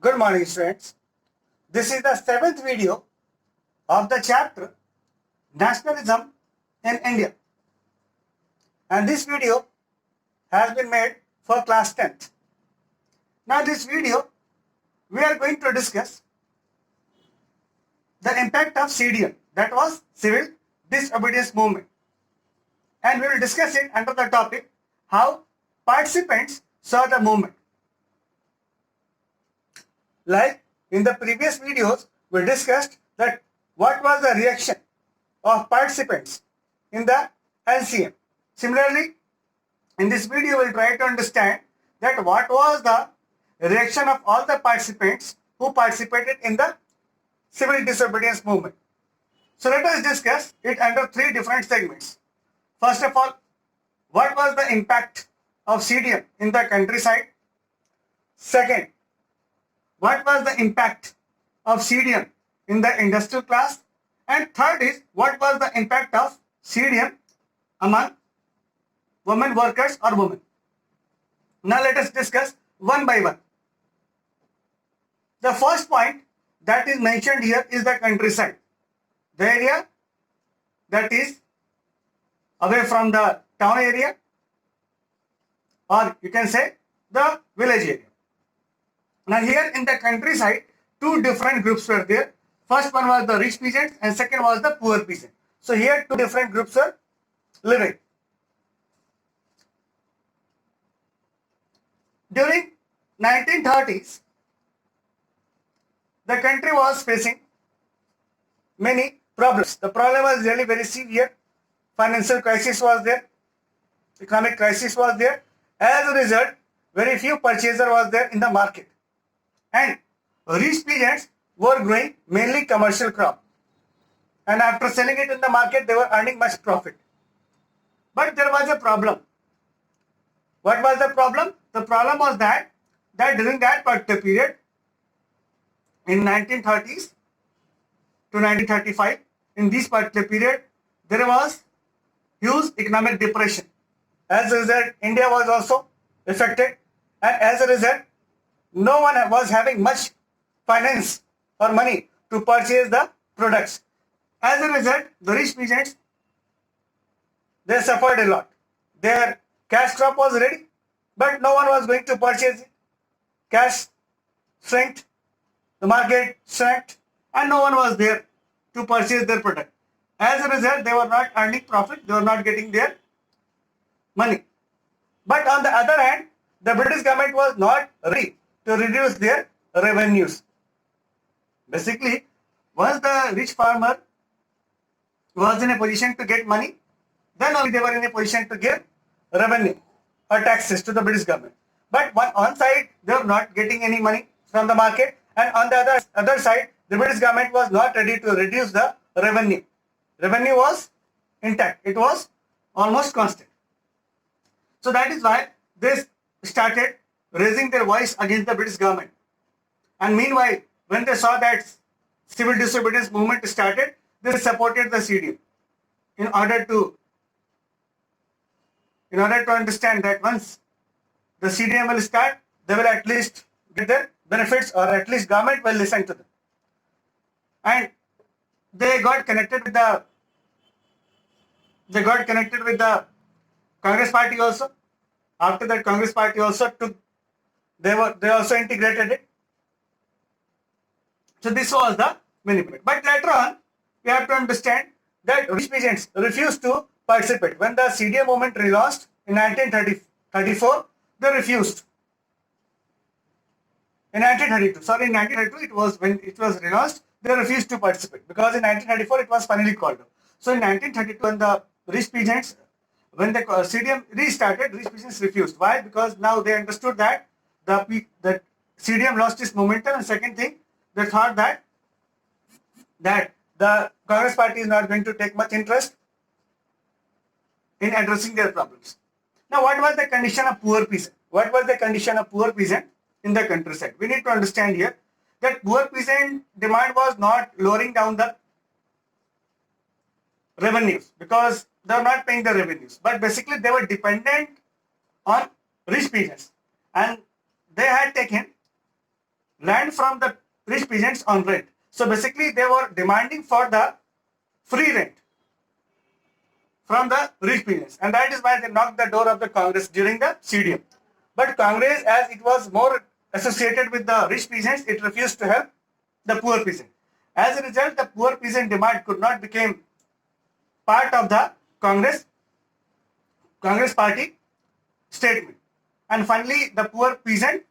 Good morning, students. This is the seventh video of the chapter Nationalism in India. And this video has been made for class 10th. Now, this video, we are going to discuss the impact of CDM, that was Civil Disobedience Movement. And we will discuss it under the topic, how participants saw the movement. Like in the previous videos, we discussed that what was the reaction of participants in the NCM. Similarly, in this video, we will try to understand that what was the reaction of all the participants who participated in the Civil Disobedience Movement. So let us discuss it under three different segments. First of all, what was the impact of CDM in the countryside? Second, what was the impact of CDM in the industrial class? And third is, what was the impact of CDM among women workers or women? Now let us discuss one by one. The first point that is mentioned here is the countryside. The area that is away from the town area, or you can say the village area. Now here in the countryside, two different groups were there. First one was the rich peasants and second was the poor peasant. So here two different groups were living. During 1930s, the country was facing many problems. The problem was really very severe. Financial crisis was there. Economic crisis was there. As a result, very few purchaser was there in the market. And rich peasants were growing mainly commercial crop. And after selling it in the market, they were earning much profit. But there was a problem. What was the problem? The problem was that during that particular period, in 1930s to 1935, in this particular period, there was huge economic depression. As a result, India was also affected, and as a result, no one was having much finance or money to purchase the products. As a result, the rich peasants, they suffered a lot. Their cash crop was ready, but no one was going to purchase it. Cash shrank, the market shrank, and no one was there to purchase their product. As a result, they were not earning profit, they were not getting their money. But on the other hand, the British government was not ready to reduce their revenues. Basically, once the rich farmer was in a position to get money, then only they were in a position to give revenue or taxes to the British government. But on side, they were not getting any money from the market, and on the other side, the British government was not ready to reduce the revenue. Revenue was intact. It was almost constant. So that is why they started raising their voice against the British government. And meanwhile, when they saw that civil disobedience movement started, they supported the CDM in order to understand that once the CDM will start, they will at least get their benefits, or at least government will listen to them. And they got connected with the Congress party also. After that, Congress party also they also integrated it. So this was the benefit. But later on, we have to understand that rich peasants refused to participate. When the CDM movement relaunched in 1934, they refused. In 1932, it was when it was relaunched, they refused to participate, because in 1934 it was finally called up. So in 1932, when the rich peasants, when the CDM restarted, rich peasants refused. Why? Because now they understood that the CDM lost its momentum, and second thing, they thought that the Congress party is not going to take much interest in addressing their problems. Now, what was the condition of poor peasant? What was the condition of poor peasant in the countryside? We need to understand here that poor peasant demand was not lowering down the revenues, because they were not paying the revenues, but basically they were dependent on rich peasants, and they had taken land from the rich peasants on rent. So basically they were demanding for the free rent from the rich peasants, and that is why they knocked the door of the Congress during the CDM. But Congress, as it was more associated with the rich peasants, it refused to help the poor peasant. As a result, the poor peasant demand could not become part of the Congress party statement. And finally, the poor peasant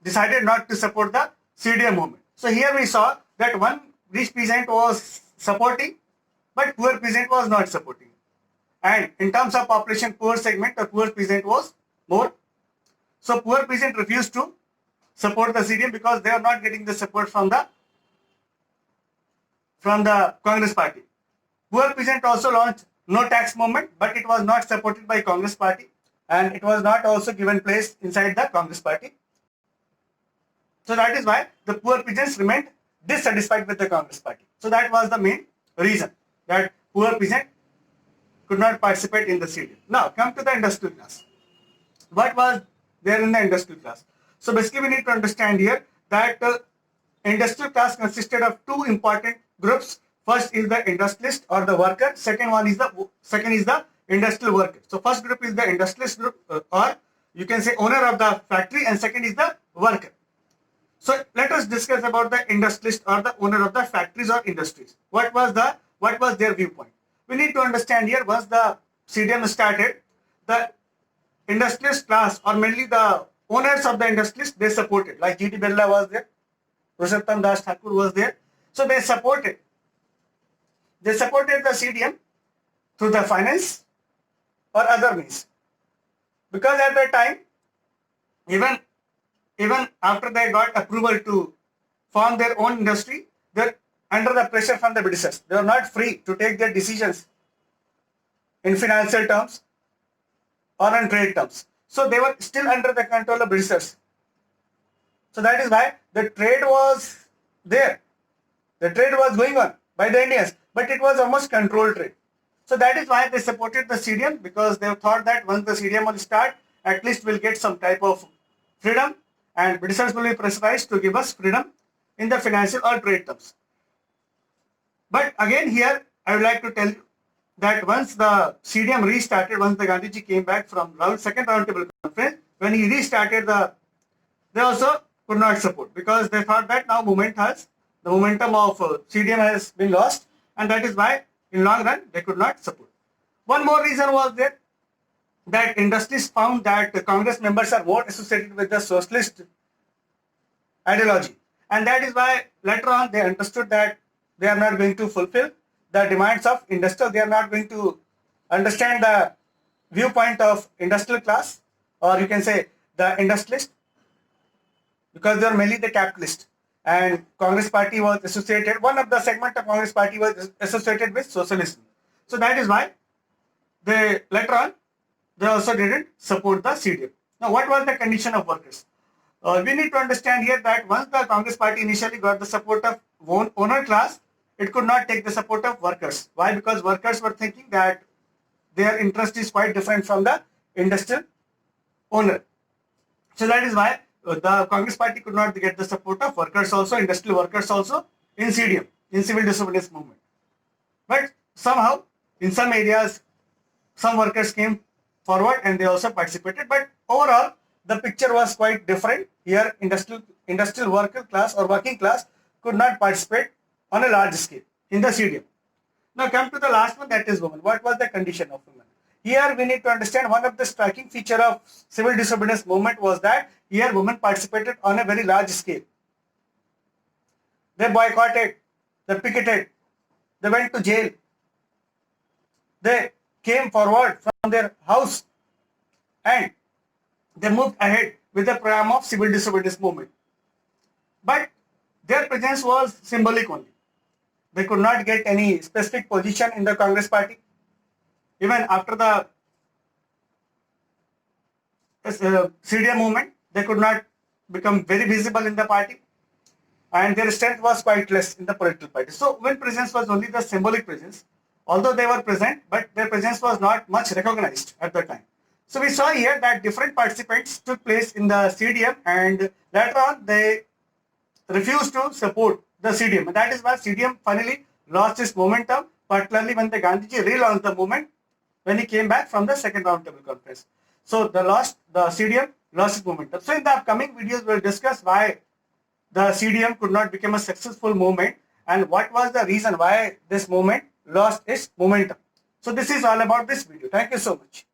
decided not to support the CDM movement. So here we saw that one rich peasant was supporting, but poor peasant was not supporting. And in terms of population poor segment, the poor peasant was more. So poor peasant refused to support the CDM because they are not getting the support from the Congress party. Poor peasant also launched no tax movement, but it was not supported by Congress party, and it was not also given place inside the Congress party. So that is why the poor peasants remained dissatisfied with the Congress party. So that was the main reason that poor peasant could not participate in the CDM. Now come to the industrial class. What was there in the industrial class? So basically we need to understand here that industrial class consisted of two important groups. First is the industrialist or the worker. Second is the industrial worker. So first group is the industrialist group, or you can say owner of the factory, and second is the worker. So let us discuss about the industrialist or the owner of the factories or industries. What was their viewpoint? We need to understand here, once the CDM started, the industrialist class, or mainly the owners of the industrialists, they supported. Like G.T. Birla was there, Purushottam Das Thakur was there. So they supported the CDM through the finance or other means. Because at that time, even after they got approval to form their own industry, they're under the pressure from the Britishers. They were not free to take their decisions in financial terms or on trade terms. So they were still under the control of Britishers. So that is why the trade was there. The trade was going on by the Indians, but it was almost controlled trade. So that is why they supported the CDM, because they thought that once the CDM will start, at least we'll get some type of freedom, and Britishers will be pressurized to give us freedom in the financial or trade terms. But again here, I would like to tell you that once the CDM restarted, once the Gandhiji came back from second roundtable conference, when he restarted they also could not support, because they thought that now the momentum of CDM has been lost, and that is why in long run they could not support. One more reason was there, that industries found that the Congress members are more associated with the socialist ideology, and that is why later on they understood that they are not going to fulfill the demands of industrial. They are not going to understand the viewpoint of industrial class, or you can say the industrialist, because they are mainly the capitalist. And Congress party was associated, one of the segment of Congress party was associated with socialism. So that is why later on they also didn't support the CDM. Now what was the condition of workers? We need to understand here that once the Congress party initially got the support of owner class, it could not take the support of workers. Why? Because workers were thinking that their interest is quite different from the industrial owner. So that is why the Congress party could not get the support of workers also, industrial workers also in CDM, in civil disobedience movement. But somehow, in some areas, some workers came forward and they also participated. But overall, the picture was quite different. Here, industrial worker class or working class could not participate on a large scale in the CDM. Now come to the last one, that is women. What was the condition of women? Here we need to understand one of the striking feature of civil disobedience movement was that here women participated on a very large scale. They boycotted, they picketed, they went to jail, they came forward from their house, and they moved ahead with the program of civil disobedience movement. But their presence was symbolic only. They could not get any specific position in the Congress party. Even after the CDM movement, they could not become very visible in the party, and their strength was quite less in the political party. So when presence was only the symbolic presence, although they were present, but their presence was not much recognized at the time. So we saw here that different participants took place in the CDM, and later on they refused to support the CDM. And that is why CDM finally lost its momentum, particularly when the Gandhiji relaunched the movement when he came back from the second roundtable conference. So the CDM lost its momentum. So in the upcoming videos, we'll discuss why the CDM could not become a successful movement and what was the reason why this movement lost its momentum. So this is all about this video. Thank you so much.